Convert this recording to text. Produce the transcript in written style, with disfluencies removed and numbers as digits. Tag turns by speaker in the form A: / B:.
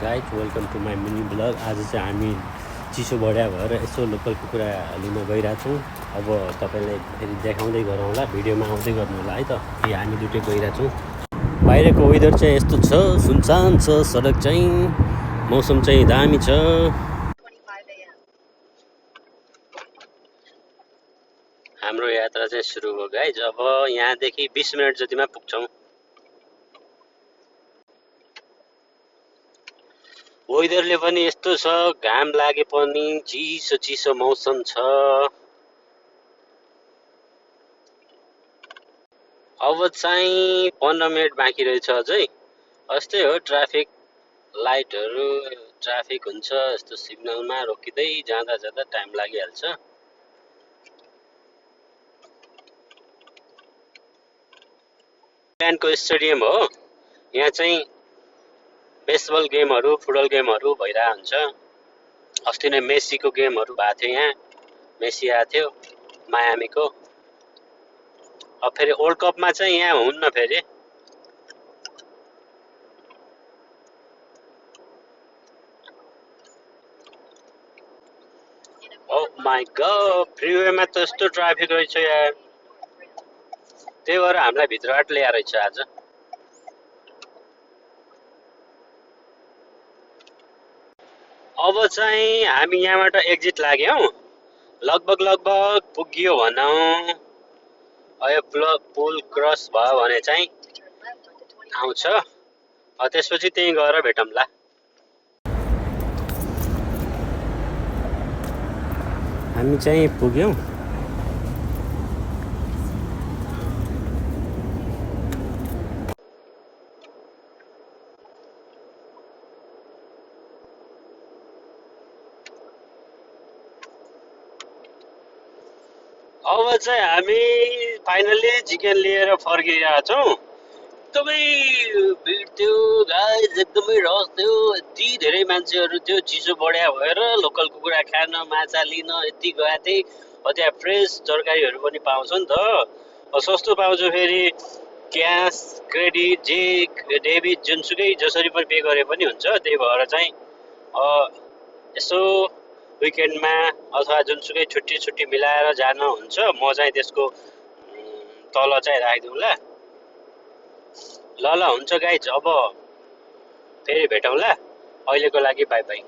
A: Guys welcome to my mini blog. आज चाहिँ हामी चिसो बढ्या भएर यसो लोकल कुखुरा लिन गइरहेछौँ। अब तपाईँलाई फेरि देखाउँदै गरौँ होला, भिडियोमा आउँदै गर्नु होला है त। कि हामी दुइटै गइरहेछौँ। बाहिरको वेदर चाहिँ यस्तो छ, सुनसान छ सडक चाहिँ, मौसम चाहिँ दामी छ। हाम्रो यात्रा चाहिँ सुरु भयो गाइज। अब यहाँदेखि 20 मिनट जतिमा पुग्छौँ। वेदरले पनि यस्तो छ, घाम लागे पनि चिसो चिसो मौसम छ। अब चाहिँ 15 मिनट बाँकी रहेछ अझै। यस्तै हो, ट्राफिक लाइटहरू, ट्राफिक हुन्छ यस्तो सिग्नलमा रोकिँदै जाँदा जाँदा टाइम लागिहाल्छ। इन्डियानको स्टेडियम हो, यहाँ चाहिँ बेसबल गेमहरू, फुटबल गेमहरू भइरहेको हुन्छ। अस्ति नै मेसीको गेमहरू भएको थियो, यहाँ मेसी आएको थियो मायामीको। अब फेरि वर्ल्ड कपमा चाहिँ यहाँ हुन्न फेरि। ओ माई गॉड, फ्रीवेमा त यस्तो ट्राफिक रहेछ यार, त्यही भएर हामीलाई भित्रबाट ल्याएर रहेछ आज। अब चाहिँ हामी यहाँबाट एक्जिट लाग्यौँ, लगभग पुगियो भनौँ। यो पुल क्रस भयो भने चाहिँ आउँछ, त्यसपछि त्यहीँ गएर भेटौँला। हामी चाहिँ पुग्यौँ। अब चाहिँ हामी फाइनल्ली चिकन लिएर फर्किरहेका छौँ। एकदमै भिड थियो गाइज, एकदमै रस थियो, यति धेरै मान्छेहरू थियो। चिसो बढ्या भएर लोकल कुखुरा खान, माछा लिन यति गएको थिएँ। त्यहाँ फ्रेस तरकारीहरू पनि पाउँछ नि त, सस्तो पाउँछ। फेरि क्यास, क्रेडिट, जे डेबिट जुनसुकै जसरी पनि पे गरे पनि हुन्छ। त्यही भएर चाहिँ यसो विकेन्डमा अथवा जुनसुकै छुट्टी मिलाएर जान हुन्छ। म चाहिँ त्यसको तल चाहिँ राखिदिउँला। ल हुन्छ गाइज, अब फेरि भेटौँला। अहिलेको लागि बाई बाई।